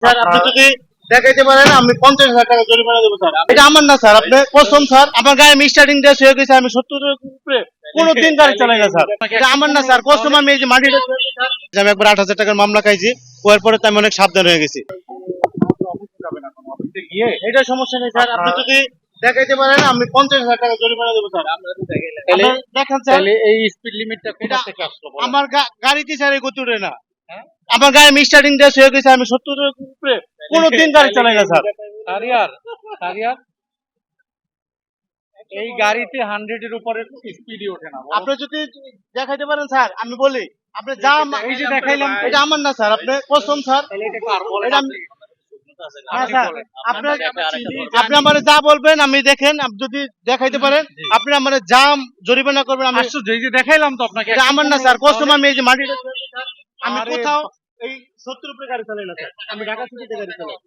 Sir আপনি যদি দেখাইতে পারেন আমি 50,000 টাকা জরিমানা দেবো স্যার। এটা আমার না স্যার, আপনি কসম স্যার, আমার গায়ে স্টার্টিং ড্রেস হয়ে গেছে, আমি 70 উপরে কোনোদিন গাড়ি চালাই না স্যার। এটা আমার না স্যার, কসম, আমি এই যে মাটিটা আমি একবার 8,000 টাকার মামলা খাইছি, হওয়ার পরে তো আমি অনেক সাবধান হয়ে গেছি। এটা সমস্যা নেই স্যার, আপনি যদি দেখাইতে পারেন আমি 50,000 টাকা জরিমানা দেবো স্যার। আপনি দেখেন স্যার, এই স্পিড লিমিটটা কোথা এটা থেকে আসলো? আমার গাড়িতে স্যার এই গতি উঠে না। আমার গায়ে স্টার্টিং ড্রেস হয়ে গেছে, আমি 70 উপরে কোনোদিন গাড়ি চালাই না স্যার। সারিয়ার সারিয়ার এই গাড়িতে 100 এর উপরে স্পিডই ওঠে না। আপনি যদি দেখাইতে পারেন স্যার, আমি বলি আপনি যা এই যে দেখাইলাম, এটা আমার না স্যার, আপনি কসম স্যার, এটা হ্যাঁ স্যার, আপনি আপনি আমারে যা বলবেন আমি দেখেন, আপনি যদি দেখাইতে পারেন আপনি আমারে যা জরিমানা করবেন আমি আশ্চর্য, এই যে দেখাইলাম তো আপনাকে। এটা আমার না স্যার, কসম, আমি এই যে মাটিটা আমি আরে কোথাও এই 70 উপরে গাড়ি চালাই না স্যার, আমি ঢাকা সিটিতে গাড়ি চালাই।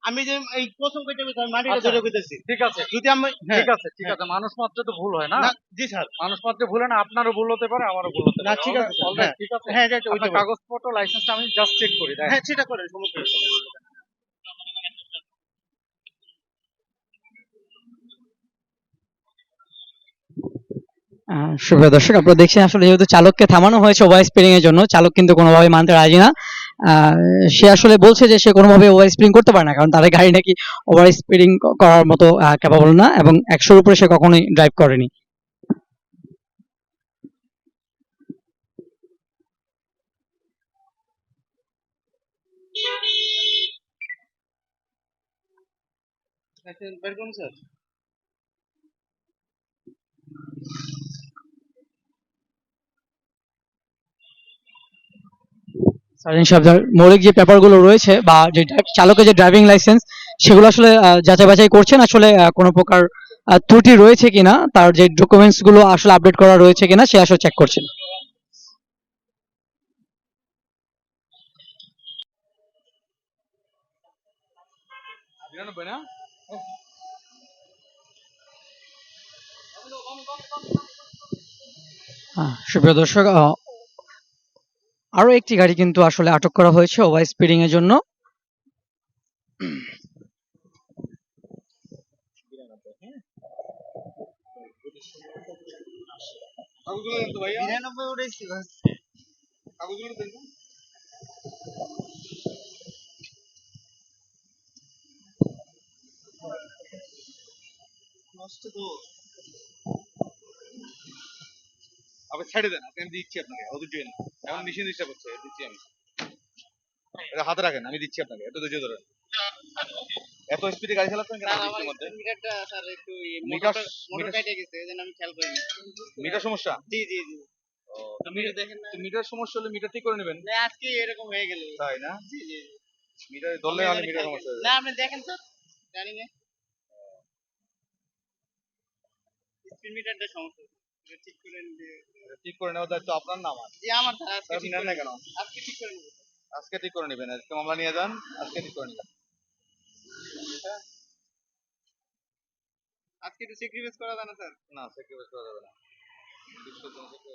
আমি যে এই কসম কেটে স্যার মাটিটা আচ্ছা, ধরে কইতেছি, ঠিক আছে, যদি আমি ঠিক আছে, ঠিক আছে। মানুষ মাত্র তো ভুল হয় না? না জি স্যার, মানুষ মাত্র ভুল হয় না, আপনারও ভুল হতে পারে, আমারও ভুল হতে না পারে। ঠিক আছে স্যার, অলরাইট, হ্যাঁ ঠিক আছে। হ্যাঁ এটা ওইটা আপনার কাগজপত্র, লাইসেন্সটা আমি জাস্ট চেক করি। হ্যাঁ সেটা করেন, সমস্যা নেই। সুপ্রিয় দর্শক, আপনারা দেখছেন আসলে যেহেতু চালককে থামানো হয়েছে ওভার স্পিডিং এর জন্য, চালক কিন্তু কোনোভাবে মানতে রাজি না। সে আসলে বলছে যে সে কোনোভাবে ওভার স্পিডিং করতে পারে না, কারণ তাদের গাড়ি নাকি ওভার স্পিডিং করার মতো ক্যাপাবল না, এবং 100-র উপরে সে কখনোই ড্রাইভ করেনি। বের করুন স্যার। সার্জেন্ট সাহেব, মৌলিক যে পেপারগুলো রয়েছে বা যে চালকের যে ড্রাইভিং লাইসেন্স, সেগুলো আসলে যাচাই বাছাই করছেন, আসলে কোনো প্রকার ত্রুটি রয়েছে কিনা, তার যে ডকুমেন্টস গুলো আসলে আপডেট করা রয়েছে কিনা সে আসলে চেক করছেন। সুপ্রিয় দর্শক, আরো একটি গাড়ি কিন্তু আসলে আটক করা হয়েছে ওভার স্পিডিং এর জন্য। আপনি ছেড়ে দেন, আপনি, আমি দিচ্ছি আপনাকে, অত ধৈর্য নেই। এখন মেশিন চেষ্টা করছে, দিচ্ছি আমি। এটা হাতে রাখেন, আমি দিচ্ছি আপনাকে, এত ধৈর্য ধরেন। এত স্পিডে গাড়ি চালাচ্ছেন কেন বৃষ্টির মধ্যে? মিটারটা স্যার একটু মিটার মোটর কাটে গেছে, এজন্য আমি খেয়াল করিনি। মিটার সমস্যা? জি জি জি। ও, তো মিটার দেখেন না, তো মিটার সমস্যা হলে মিটার ঠিক করে নেবেন। না আজকে এরকম হয়ে গেল। তাই না? জি জি জি। মিটার ধরলে আমি হলে এখানে মিটার খেয়াল সমস্যা করিনি। হয়ে না যাবে। আপনি দেখেন স্যার, জানি না স্পিড মিটারটা সমস্যা, এটা ঠিক করে নিতে। এটা ঠিক করে নেওয়ার দায়িত্ব আপনার না আমার? জি আমার স্যার, আজকে আপনি ঠিক নেন করে না নেব। কেন? আজকে ঠিক করে নেব। আজকে ঠিক করে নেবেন, আজকে মামলা নিয়ে যান, আজকে ঠিক করে নেবেন। আজকে একটু স্যাক্রিফাইস করা যায় না স্যার? না, স্যাক্রিফাইস করা যাবে না। 20 জন থেকে